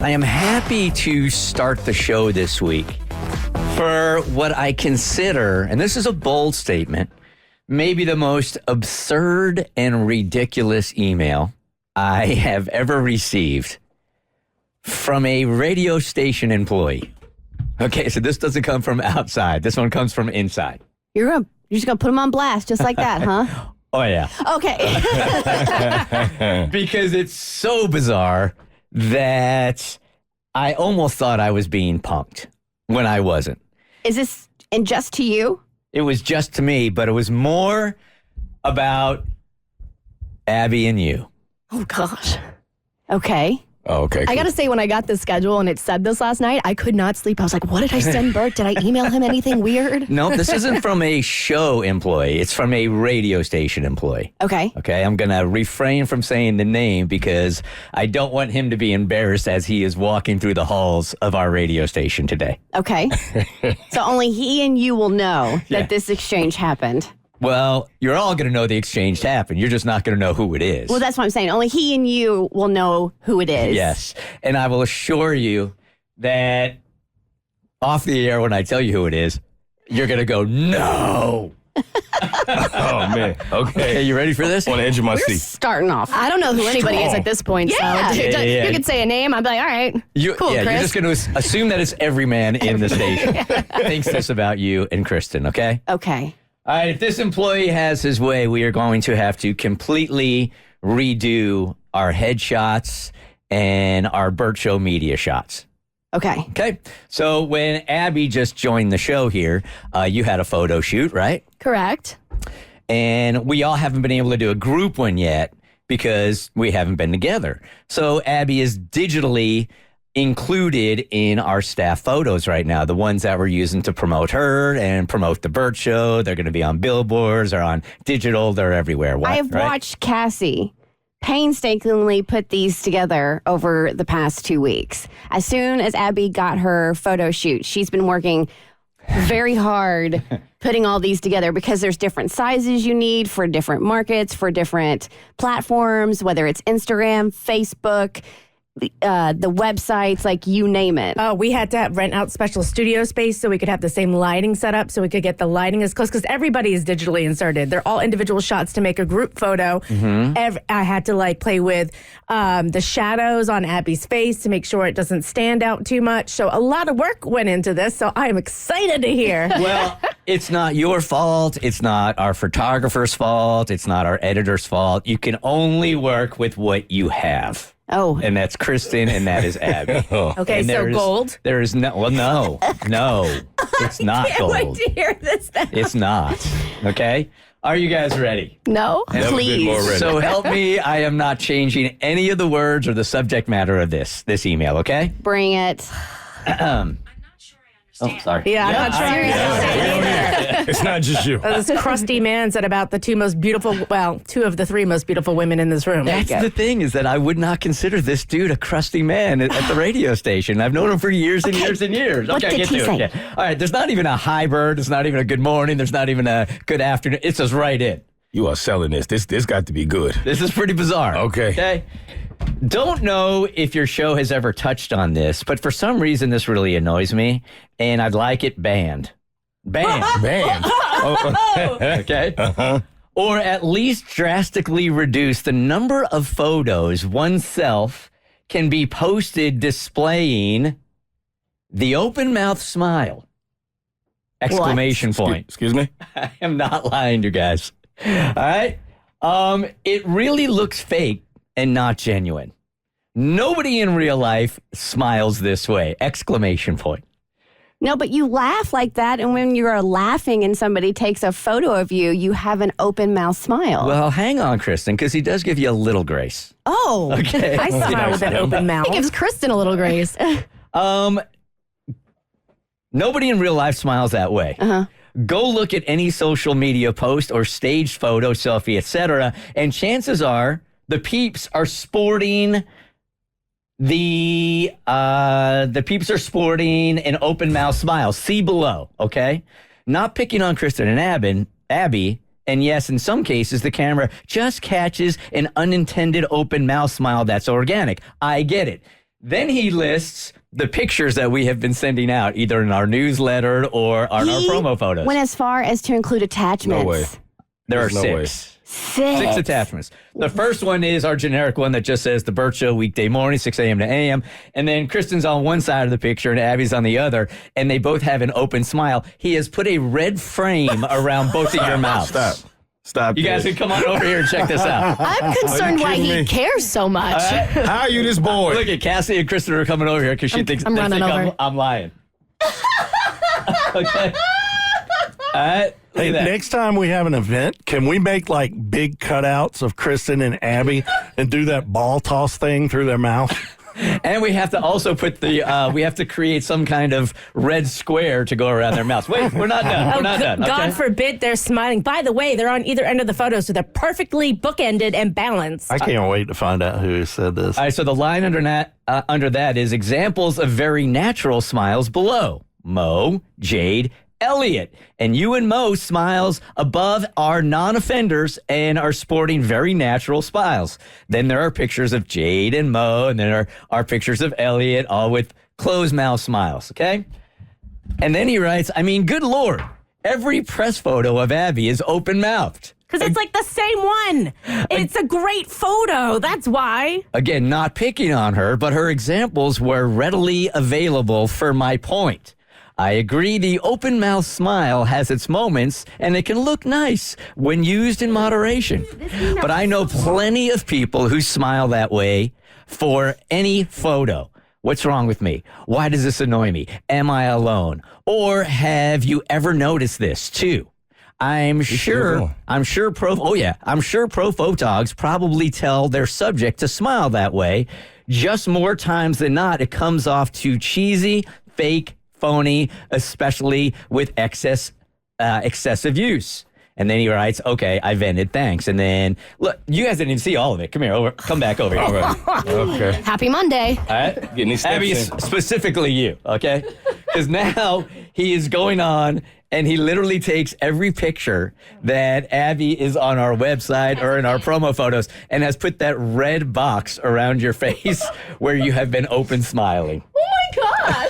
I am happy to start the show this week for what I consider, and this is a bold statement, maybe the most absurd and ridiculous email I have ever received from a radio station employee. Okay, so this doesn't come from outside. This one comes from inside. You're just going to put them on blast just like that, huh? Oh, yeah. Okay. Because it's so bizarre that I almost thought I was being punked when I wasn't. Is this just to you? It was just to me, but it was more about Abby and you. Oh, gosh. Okay. Oh, okay. I got to say, when I got the schedule and it said this last night, I could not sleep. I was like, what did I send Bert? Did I email him anything weird? No, this isn't from a show employee. It's from a radio station employee. Okay. Okay, I'm going to refrain from saying the name because I don't want him to be embarrassed as he is walking through the halls of our radio station today. Okay. So only he and you will know that Yeah. this exchange happened. Well, you're all going to know the exchange happened. You're just not going to know who it is. Well, that's what I'm saying. Only he and you will know who it is. Yes. And I will assure you that off the air when I tell you who it is, you're going to go, no. Oh, man. Okay. Okay, you ready for this? On the edge of my We're seat. starting off. I don't know who anybody is at this point. Yeah. So Yeah. you could say a name. I'd be like, all right. Cool, You're Chris. just going to assume that it's every man in the station thinks this about you and Kristen, okay? Okay. All right, if this employee has his way, we are going to have to completely redo our headshots and our Bert Show media shots. Okay. Okay, so when Abby just joined the show here, you had a photo shoot, right? Correct. And we all haven't been able to do a group one yet because we haven't been together. So Abby is digitally included in our staff photos right now, the ones that we're using to promote her and promote the Bert Show. They're going to be on billboards or on digital. They're everywhere. I have watched Cassie painstakingly put these together over the past 2 weeks. As soon as Abby got her photo shoot, she's been working very hard putting all these together because there's different sizes you need for different markets, for different platforms, whether it's Instagram, Facebook, the websites, like you name it. We had to rent out special studio space so we could have the same lighting set up so we could get the lighting as close because everybody is digitally inserted. They're all individual shots to make a group photo. I had to play with the shadows on Abby's face to make sure it doesn't stand out too much. So a lot of work went into this. So I am excited to hear. Well, it's not your fault. It's not our photographer's fault. It's not our editor's fault. You can only work with what you have. Oh. And that's Kristen, and that is Abby. Okay, And so gold? There is no, well, no, it's not Can't gold. wait to hear this now. It's not. Okay? Are you guys ready? No. Never been more ready. So help me, I am not changing any of the words or the subject matter of this email, okay? Bring it. Oh, sorry. Yeah, I'm not sure. It's not just you. This crusty man said about the two of the three most beautiful women in this room. That's the thing, is that I would not consider this dude a crusty man at the radio station. I've known him for years and years and years. What Okay, did get he to say? it. Yeah. All right, there's not even a hi, Bert. There's not even a good morning. There's not even a good afternoon. It's just right in. You are selling this. This got to be good. This is pretty bizarre. Okay. Okay. Don't know if your show has ever touched on this, but for some reason this really annoys me, and I'd like it banned. Banned. Banned. Okay? Or at least drastically reduce the number of photos oneself can be posted displaying the open mouth smile. Exclamation point. Excuse me? I am not lying, you guys. All right? It really looks fake and not genuine. Nobody in real life smiles this way. Exclamation point. No, but you laugh like that, and when you are laughing and somebody takes a photo of you, you have an open mouth smile. Well, hang on, Kristen, because he does give you a little grace. Oh, Okay. I smile with an open mouth. It gives Kristen a little grace. Nobody in real life smiles that way. Go look at any social media post or staged photo, selfie, etc., and chances are the peeps are sporting the peeps are sporting an open mouth smile. See below, okay? Not picking on Kristen and Abby. And yes, in some cases, the camera just catches an unintended open mouth smile that's organic. I get it. Then he lists the pictures that we have been sending out, either in our newsletter or on our promo photos. Went as far as to include attachments. No way. There are There's no way. six. Six. 6 attachments. The first one is our generic one that just says The Bert Show, weekday morning, 6 a.m. to a.m. And then Kristen's on one side of the picture and Abby's on the other, and they both have an open smile. He has put a red frame around both of your mouths. Stop. You guys this. can come on over here and check this out. I'm concerned why kidding he me? cares so much. How are you this boy? Look at Cassie and Kristen are coming over here because she thinks I'm they running think over. I'm lying. Okay. All right. Look Hey, at that. next time we have an event, can we make like big cutouts of Kristen and Abby and do that ball toss thing through their mouth? And we have to also put we have to create some kind of red square to go around their mouths. Wait, we're not done. We're not done. God Okay? forbid they're smiling. By the way, they're on either end of the photo, so they're perfectly bookended and balanced. I can't wait to find out who said this. All right, so the line under that is examples of very natural smiles below. Mo, Jade, Elliot. And you and Mo smiles above are non-offenders and are sporting very natural smiles. Then there are pictures of Jade and Mo, and then there are pictures of Elliot, all with closed mouth smiles, okay? And then he writes, I mean, good Lord, every press photo of Abby is open-mouthed. Because it's like the same one. It's a great photo. That's why. Again, not picking on her, but her examples were readily available for my point. I agree the open mouth smile has its moments and it can look nice when used in moderation. But I know plenty of people who smile that way for any photo. What's wrong with me? Why does this annoy me? Am I alone? Or have you ever noticed this too? I'm sure pro photogs probably tell their subject to smile that way. Just more times than not, it comes off too cheesy, fake, phony, especially with excessive use. And then he writes, okay, I vented, thanks. And then, look, you guys didn't even see all of it. Come here, come back over here. All right. Okay. Happy Monday. All right? Getting these steps Abby, in. specifically you, okay? Because now he is going on and he literally takes every picture that Abby is on our website or in our promo photos and has put that red box around your face where you have been open smiling.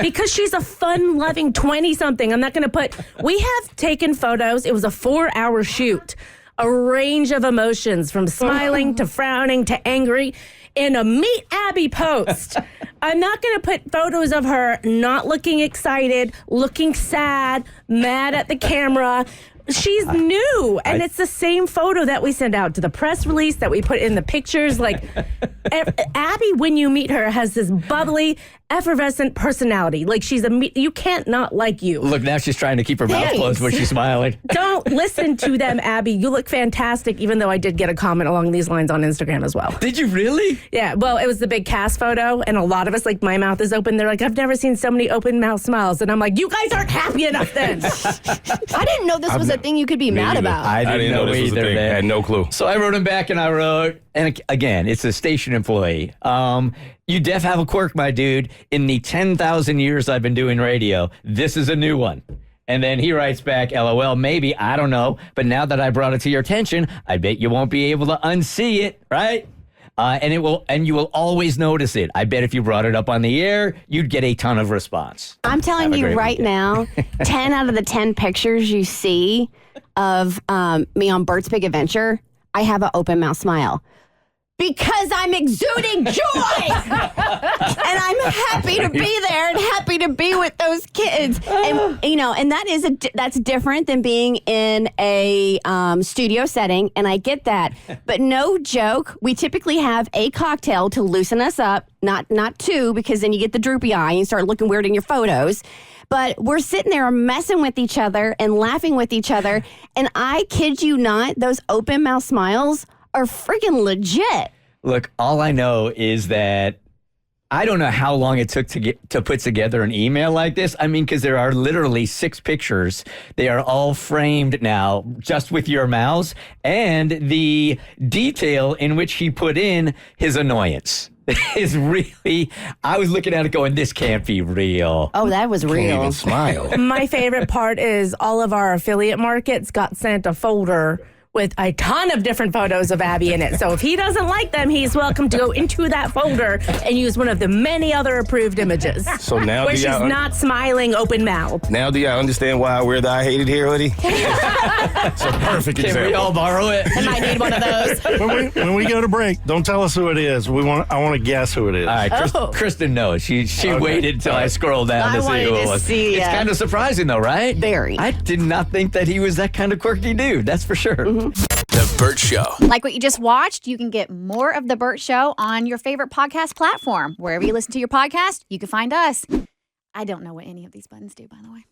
Because she's a fun-loving 20-something. I'm not going to put... We have taken photos. It was a 4-hour shoot. A range of emotions from smiling to frowning to angry in a Meet Abby post. I'm not going to put photos of her not looking excited, looking sad, mad at the camera. She's new, and it's the same photo that we send out to the press release that we put in the pictures. Like, Abby, when you meet her, has this bubbly, effervescent personality. Like, you can't not like you. Look, now she's trying to keep her mouth Thanks. closed when she's smiling. Don't listen to them, Abby. You look fantastic, even though I did get a comment along these lines on Instagram as well. Did you really? Yeah, well, it was the big cast photo, and a lot of us, like, my mouth is open. They're like, I've never seen so many open mouth smiles. And I'm like, you guys aren't happy enough then. I didn't know this was a thing you could be mad about. I didn't know this was a either, thing. man. I had no clue. So I wrote him back and I wrote, and again, it's a station employee. You def have a quirk, my dude. In the 10,000 years I've been doing radio, this is a new one. And then he writes back, LOL, maybe, I don't know. But now that I brought it to your attention, I bet you won't be able to unsee it, right? And you will always notice it. I bet if you brought it up on the air, you'd get a ton of response. I'm telling Have a you great right weekend. now, 10 out of the 10 pictures you see of me on Bert's Big Adventure, I have an open mouth smile. Because I'm exuding joy. And I'm happy to be there and happy to be with those kids. And, and that's different than being in a studio setting. And I get that. But no joke, we typically have a cocktail to loosen us up, not two, because then you get the droopy eye and you start looking weird in your photos. But we're sitting there messing with each other and laughing with each other. And I kid you not, those open mouth smiles are freaking legit. Look, all I know is that I don't know how long it took to put together an email like this. I mean, because there are literally 6 pictures. They are all framed now just with your mouths and the detail in which he put in his annoyance is really, I was looking at it going, this can't be real. Oh, that was Can't real. even smile. My favorite part is all of our affiliate markets got sent a folder with a ton of different photos of Abby in it. So if he doesn't like them, he's welcome to go into that folder and use one of the many other approved images. So now where do she's y'all not smiling open mouth. now do y'all understand why I wear the I Hate It Here hoodie? It's a perfect Can example. we all borrow it? I might need one of those. When we go to break, don't tell us who it is. I want to guess who it is. All right, Kristen knows. She waited till I scrolled down I to see wanted who it to was. see, It's kind of surprising, though, right? Very. I did not think that he was that kind of quirky dude. That's for sure. The Bert Show. Like what you just watched, you can get more of The Bert Show on your favorite podcast platform. Wherever you listen to your podcast, you can find us. I don't know what any of these buttons do, by the way.